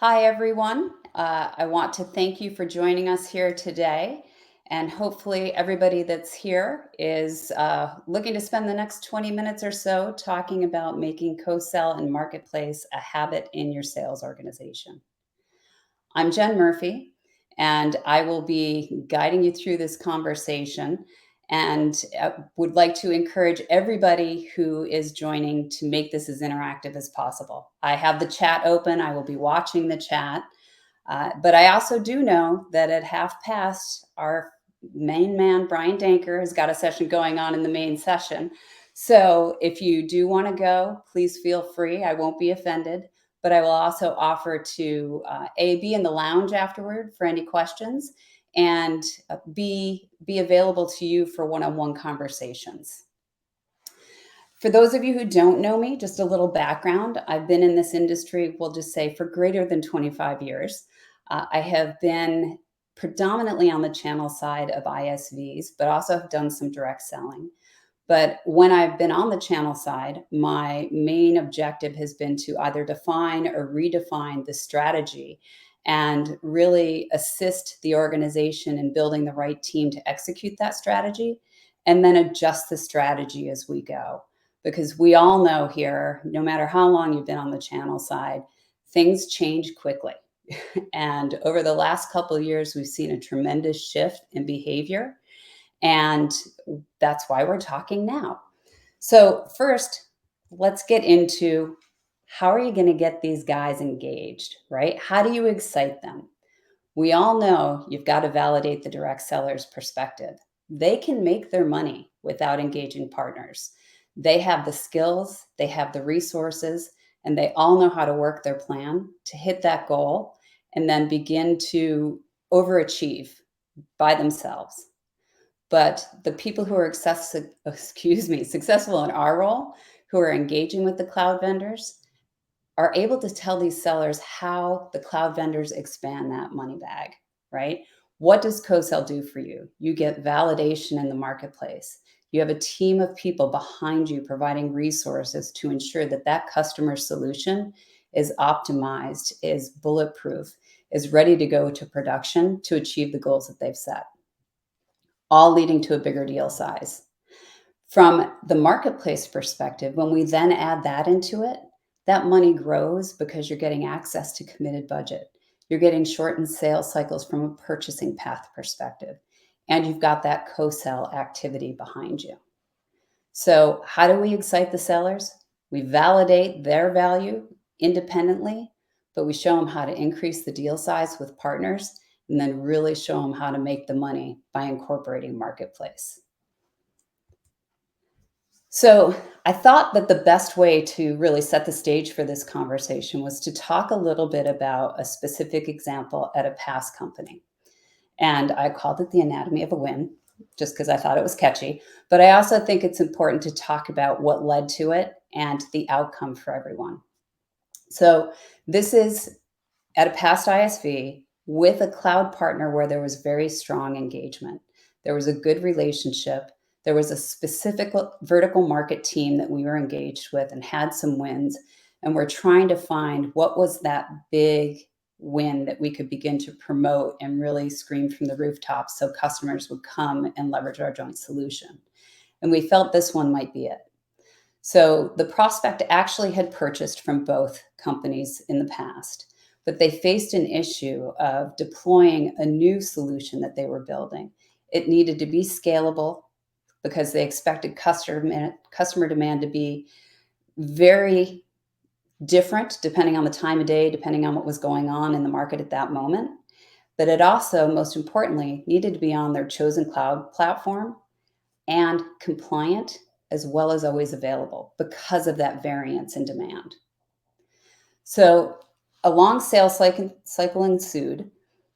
Hi, everyone. I want to thank you for joining us here today. And hopefully, everybody that's here is looking to spend the next 20 minutes or so talking about making co-sell and marketplace a habit in your sales organization. I'm Jen Murphy, and I will be guiding you through this conversation and would like to encourage everybody who is joining to make this as interactive as possible. I have the chat open. I will be watching the chat. But I also do know that at half past, our main man, Brian Danker, has got a session going on in the main session. So if you do want to go, please feel free. I won't be offended. But I will also offer to be in the lounge afterward for any questions and be available to you for one-on-one conversations. For those of you who don't know me, just a little background. I've been in this industry, we'll just say, for greater than 25 years. I have been predominantly on the channel side of ISVs, but also have done some direct selling. But when I've been on the channel side, my main objective has been to either define or redefine the strategy and really assist the organization in building the right team to execute that strategy, and then adjust the strategy as we go. Because we all know here, no matter how long you've been on the channel side, things change quickly. And over the last couple of years, we've seen a tremendous shift in behavior. And that's why we're talking now. So first, let's get into how are you going to get these guys engaged, right? How do you excite them? We all know you've got to validate the direct seller's perspective. They can make their money without engaging partners. They have the skills, they have the resources, and they all know how to work their plan to hit that goal and then begin to overachieve by themselves. But the people who are successful in our role, who are engaging with the cloud vendors, are able to tell these sellers how the cloud vendors expand that money bag, right? What does co-sell do for you? You get validation in the marketplace. You have a team of people behind you providing resources to ensure that that customer solution is optimized, is bulletproof, is ready to go to production to achieve the goals that they've set, all leading to a bigger deal size. From the marketplace perspective, when we then add that into it, that money grows because you're getting access to committed budget. You're getting shortened sales cycles from a purchasing path perspective, and you've got that co-sell activity behind you. So how do we excite the sellers? We validate their value independently, but we show them how to increase the deal size with partners and then really show them how to make the money by incorporating marketplace. So I thought that the best way to really set the stage for this conversation was to talk a little bit about a specific example at a past company. And I called it the anatomy of a win, just because I thought it was catchy. But I also think it's important to talk about what led to it and the outcome for everyone. So this is at a past ISV with a cloud partner where there was very strong engagement. There was a good relationship. There was a specific vertical market team that we were engaged with and had some wins. And we're trying to find what was that big win that we could begin to promote and really scream from the rooftops so customers would come and leverage our joint solution. And we felt this one might be it. So the prospect actually had purchased from both companies in the past, but they faced an issue of deploying a new solution that they were building. It needed to be scalable because they expected customer demand to be very different depending on the time of day, depending on what was going on in the market at that moment. But it also, most importantly, needed to be on their chosen cloud platform and compliant, as well as always available because of that variance in demand. So a long sales cycle ensued.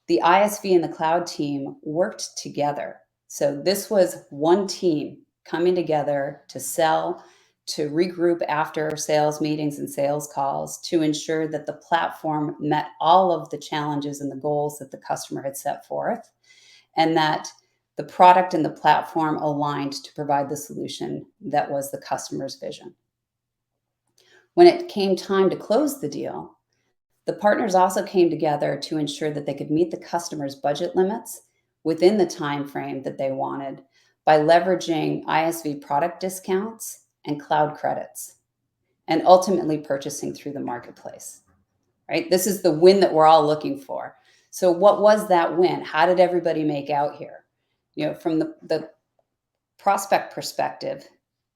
The ISV and the cloud team worked together. So this was one team coming together to sell, to regroup after sales meetings and sales calls to ensure that the platform met all of the challenges and the goals that the customer had set forth, and that the product and the platform aligned to provide the solution that was the customer's vision. When it came time to close the deal, The partners also came together to ensure that they could meet the customer's budget limits within the time frame that they wanted by leveraging ISV product discounts and cloud credits, and ultimately purchasing through the marketplace. Right? This is the win that we're all looking for. So what was that win? How did everybody make out here? From the prospect perspective,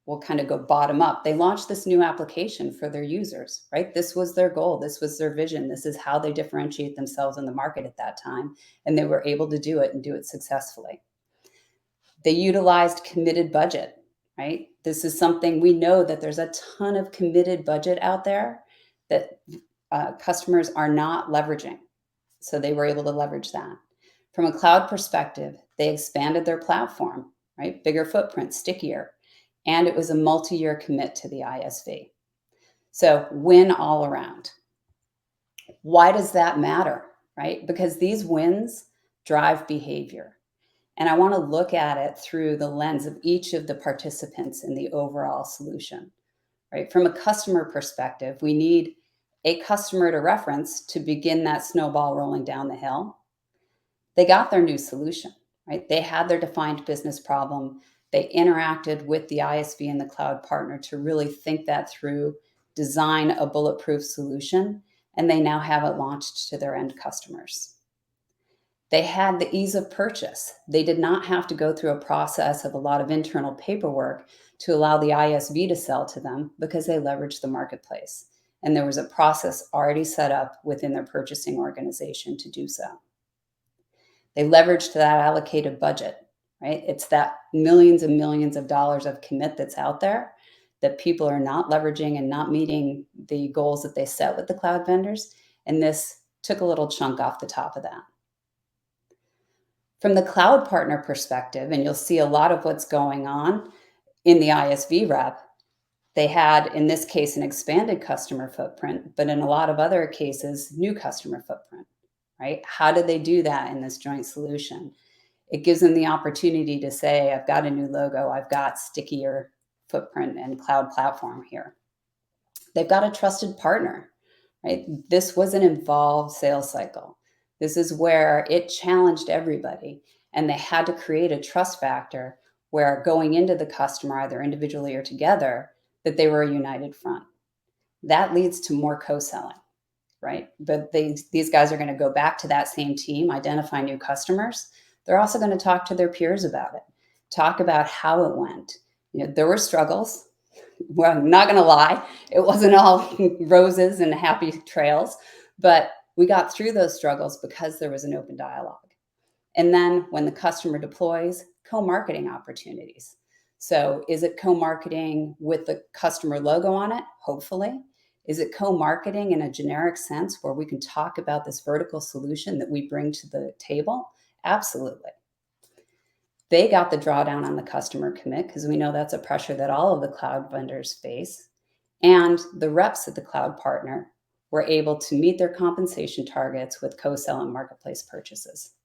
we'll kind of go bottom up. They launched this new application for their users, right? This was their goal. This was their vision. This is how they differentiate themselves in the market at that time. And they were able to do it and do it successfully. They utilized committed budget, right? This is something we know that there's a ton of committed budget out there that customers are not leveraging. So they were able to leverage that. From a cloud perspective, they expanded their platform, right? Bigger footprint, stickier. And it was a multi-year commit to the ISV. So win all around. Why does that matter, right? Because these wins drive behavior. And I want to look at it through the lens of each of the participants in the overall solution, right? From a customer perspective, we need a customer to reference to begin that snowball rolling down the hill. They got their new solution, right? They had their defined business problem. They interacted with the ISV and the cloud partner to really think that through, design a bulletproof solution, and they now have it launched to their end customers. They had the ease of purchase. They did not have to go through a process of a lot of internal paperwork to allow the ISV to sell to them because they leveraged the marketplace. And there was a process already set up within their purchasing organization to do so. They leveraged that allocated budget, right? It's that millions and millions of dollars of commit that's out there that people are not leveraging and not meeting the goals that they set with the cloud vendors. And this took a little chunk off the top of that. From the cloud partner perspective, and you'll see a lot of what's going on in the ISV rep, they had, in this case, an expanded customer footprint, but in a lot of other cases, new customer footprint, right? How did they do that in this joint solution? It gives them the opportunity to say, I've got a new logo, I've got stickier footprint and cloud platform here. They've got a trusted partner, right? This was an involved sales cycle. This is where it challenged everybody, and they had to create a trust factor where going into the customer, either individually or together, that they were a united front. That leads to more co-selling, right? But these guys are going to go back to that same team, identify new customers. They're also going to talk to their peers about it, talk about how it went. There were struggles. Well, I'm not going to lie, it wasn't all roses and happy trails, but we got through those struggles because there was an open dialogue. And then when the customer deploys, co-marketing opportunities. So is it co-marketing with the customer logo on it? Hopefully. Is it co-marketing in a generic sense where we can talk about this vertical solution that we bring to the table? Absolutely. They got the drawdown on the customer commit because we know that's a pressure that all of the cloud vendors face. And the reps at the cloud partner were able to meet their compensation targets with co-sell and marketplace purchases.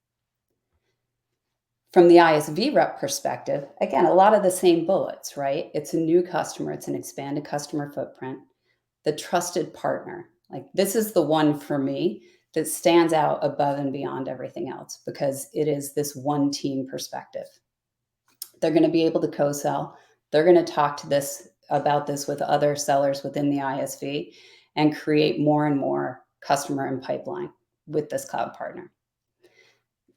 From the ISV rep perspective, again, a lot of the same bullets, right? It's a new customer, it's an expanded customer footprint, the trusted partner. Like this is the one for me that stands out above and beyond everything else because it is this one team perspective. They're going to be able to co-sell. They're going to talk to this about this with other sellers within the ISV and create more and more customer and pipeline with this cloud partner.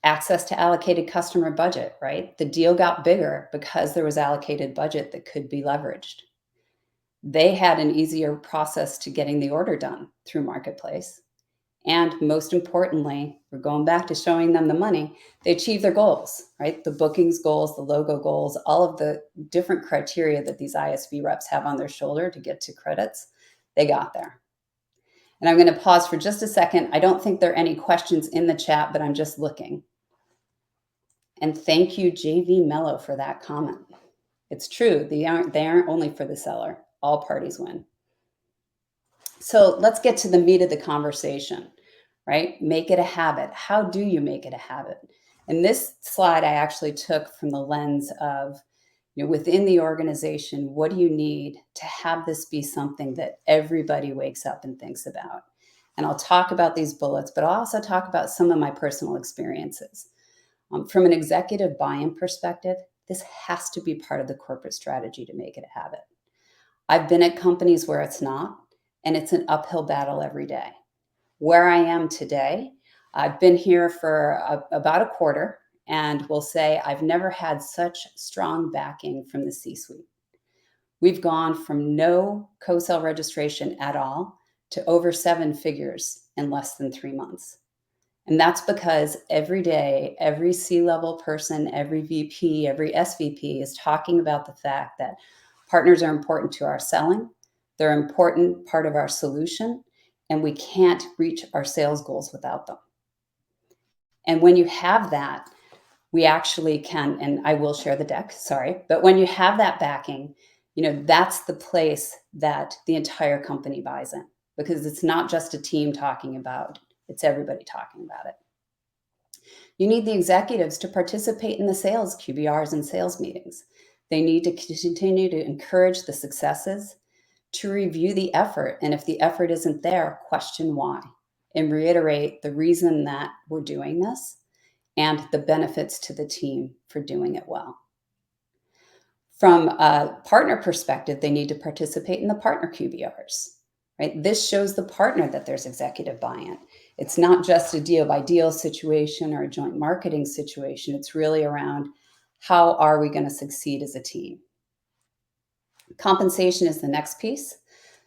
Access to allocated customer budget, right? The deal got bigger because there was allocated budget that could be leveraged. They had an easier process to getting the order done through marketplace. And most importantly, we're going back to showing them the money. They achieve their goals, right? The bookings goals, the logo goals, all of the different criteria that these ISV reps have on their shoulder to get to credits, they got there. And I'm going to pause for just a second. I don't think there are any questions in the chat, but I'm just looking. And thank you, JV Mello, for that comment. It's true. They aren't only for the seller. All parties win. So let's get to the meat of the conversation, right? Make it a habit. How do you make it a habit? And this slide I actually took from the lens of, within the organization, what do you need to have this be something that everybody wakes up and thinks about? And I'll talk about these bullets, but I'll also talk about some of my personal experiences. From an executive buy-in perspective, this has to be part of the corporate strategy to make it a habit. I've been at companies where it's not, and it's an uphill battle every day. Where I am today, I've been here for about a quarter, and will say I've never had such strong backing from the C-suite. We've gone from no co-sell registration at all to over 7 figures in less than 3 months. And that's because every day, every C-level person, every VP, every SVP is talking about the fact that partners are important to our selling. They're an important part of our solution, and we can't reach our sales goals without them. And when you have that, we actually can, and I will share the deck, sorry, but when you have that backing, that's the place that the entire company buys in, because it's not just a team talking about, it's everybody talking about it. You need the executives to participate in the sales QBRs and sales meetings. They need to continue to encourage the successes, to review the effort, and if the effort isn't there, question why, and reiterate the reason that we're doing this and the benefits to the team for doing it well. From a partner perspective, they need to participate in the partner QBRs, right? This shows the partner that there's executive buy-in. It's not just a deal by deal situation or a joint marketing situation. It's really around how are we going to succeed as a team. Compensation is the next piece.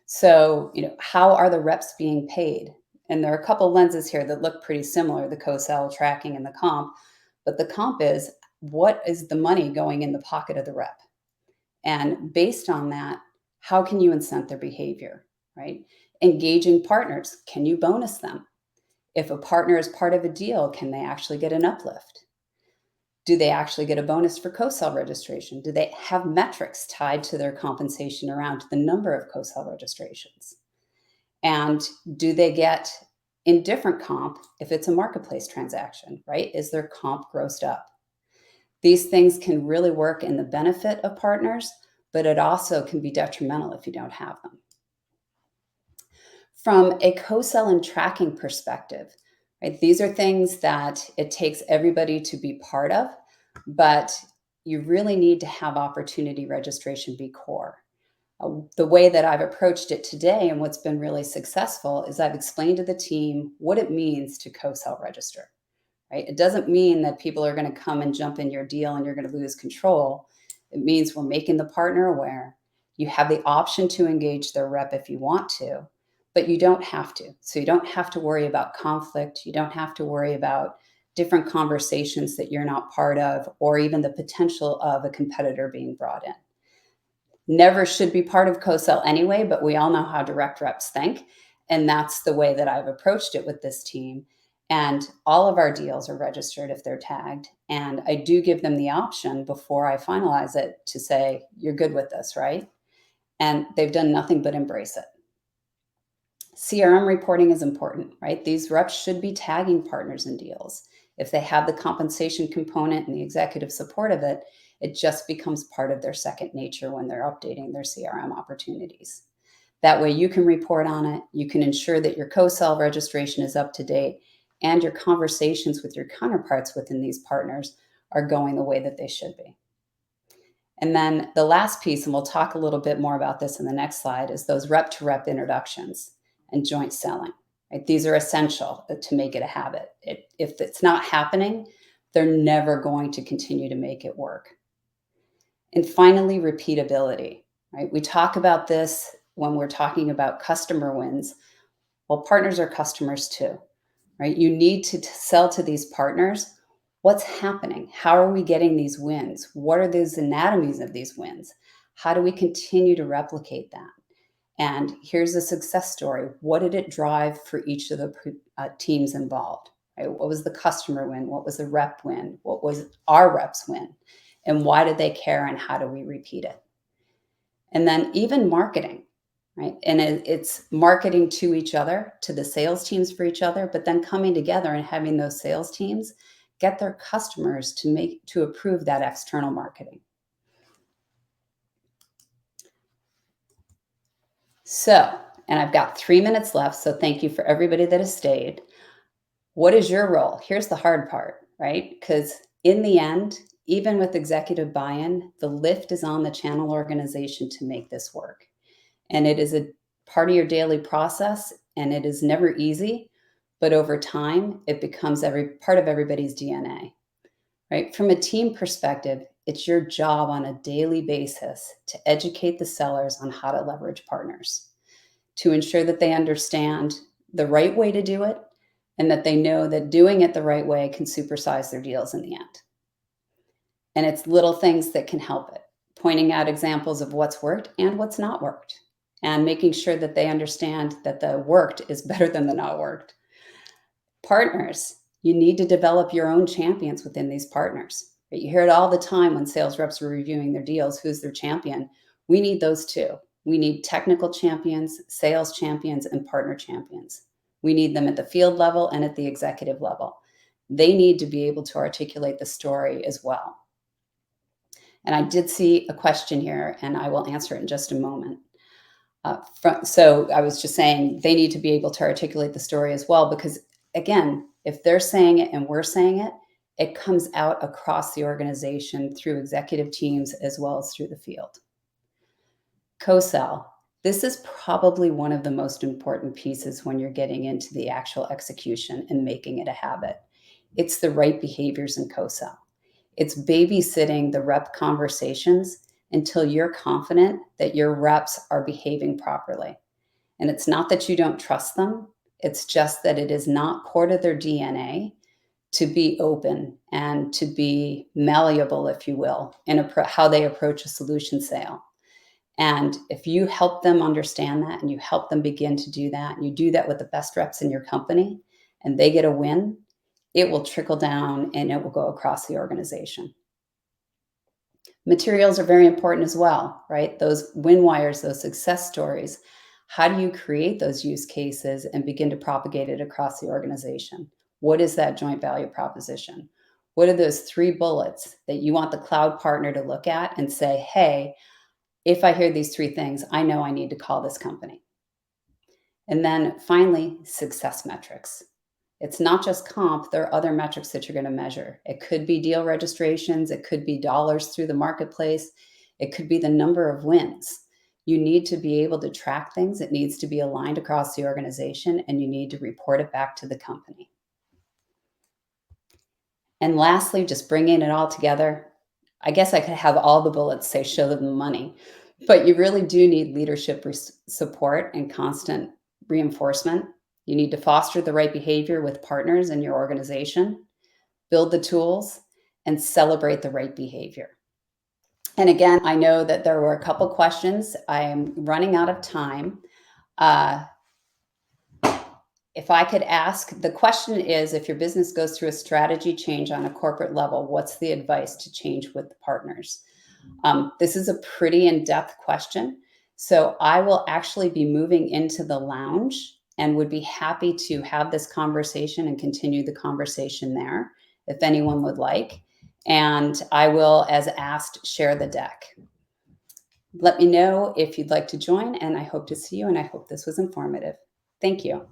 So, how are the reps being paid? And there are a couple lenses here that look pretty similar, the co-sell, tracking, and the comp. But the comp is, what is the money going in the pocket of the rep? And based on that, how can you incent their behavior, right? Engaging partners, can you bonus them? If a partner is part of a deal, can they actually get an uplift? Do they actually get a bonus for co-sell registration? Do they have metrics tied to their compensation around the number of co-sell registrations? And do they get indifferent comp if it's a marketplace transaction, right? Is their comp grossed up? These things can really work in the benefit of partners, but it also can be detrimental if you don't have them. From a co-sell and tracking perspective, right, these are things that it takes everybody to be part of, but you really need to have opportunity registration be core. The way that I've approached it today and what's been really successful is I've explained to the team what it means to co-sell register. Right? It doesn't mean that people are going to come and jump in your deal and you're going to lose control. It means we're making the partner aware. You have the option to engage their rep if you want to, but you don't have to. So you don't have to worry about conflict. You don't have to worry about different conversations that you're not part of, or even the potential of a competitor being brought in. Never should be part of co-sell anyway, but we all know how direct reps think. And that's the way that I've approached it with this team. And all of our deals are registered if they're tagged. And I do give them the option before I finalize it to say, you're good with this, right? And they've done nothing but embrace it. CRM reporting is important, right? These reps should be tagging partners in deals. If they have the compensation component and the executive support of it, it just becomes part of their second nature when they're updating their CRM opportunities. That way you can report on it, you can ensure that your co-sell registration is up to date, and your conversations with your counterparts within these partners are going the way that they should be. And then the last piece, and we'll talk a little bit more about this in the next slide, is those rep-to-rep introductions and joint selling. Right? These are essential to make it a habit. If it's not happening, they're never going to continue to make it work. And finally, repeatability. Right? We talk about this when we're talking about customer wins. Well, partners are customers too. Right? You need to sell to these partners. What's happening? How are we getting these wins? What are those anatomies of these wins? How do we continue to replicate that? And here's a success story. What did it drive for each of the teams involved? Right? What was the customer win? What was the rep win? What was our reps win? And why did they care? And how do we repeat it? And then even marketing. Right? And it's marketing to each other, to the sales teams for each other, but then coming together and having those sales teams get their customers to approve that external marketing. So and I've got 3 minutes left, so thank you for everybody that has stayed. What is your role? Here's the hard part, right? Because in the end, even with executive buy-in, the lift is on the channel organization to make this work. And it is a part of your daily process, and it is never easy, but over time, it becomes every part of everybody's DNA, right? From a team perspective, it's your job on a daily basis to educate the sellers on how to leverage partners, to ensure that they understand the right way to do it and that they know that doing it the right way can supersize their deals in the end. And it's little things that can help it, pointing out examples of what's worked and what's not worked, and making sure that they understand that the worked is better than the not worked. Partners, you need to develop your own champions within these partners. You hear it all the time when sales reps are reviewing their deals, who's their champion? We need those too. We need technical champions, sales champions, and partner champions. We need them at the field level and at the executive level. They need to be able to articulate the story as well. And I did see a question here, and I will answer it in just a moment. So I was just saying they need to be able to articulate the story as well, because again, if they're saying it and we're saying it, it comes out across the organization through executive teams as well as through the field. Co-sell. This is probably one of the most important pieces when you're getting into the actual execution and making it a habit. It's the right behaviors in co-sell. It's babysitting the rep conversations until you're confident that your reps are behaving properly. And it's not that you don't trust them. It's just that it is not core to their DNA to be open and to be malleable, if you will, in how they approach a solution sale. And if you help them understand that and you help them begin to do that, and you do that with the best reps in your company, and they get a win, it will trickle down and it will go across the organization. Materials are very important as well, right? Those win wires, those success stories. How do you create those use cases and begin to propagate it across the organization? What is that joint value proposition? What are those 3 bullets that you want the cloud partner to look at and say, hey, if I hear these 3 things, I know I need to call this company. And then finally, success metrics. It's not just comp, there are other metrics that you're going to measure. It could be deal registrations, it could be dollars through the marketplace, it could be the number of wins. You need to be able to track things, it needs to be aligned across the organization, and you need to report it back to the company. And lastly, just bringing it all together, I guess I could have all the bullets say show them the money, but you really do need leadership support and constant reinforcement. You need to foster the right behavior with partners in your organization, build the tools, and celebrate the right behavior. And again, I know that there were a couple questions. I am running out of time. If I could ask, the question is, if your business goes through a strategy change on a corporate level, what's the advice to change with the partners? This is a pretty in-depth question. So I will actually be moving into the lounge and would be happy to have this conversation and continue the conversation there if anyone would like. And I will, as asked, share the deck. Let me know if you'd like to join, and I hope to see you, and I hope this was informative. Thank you.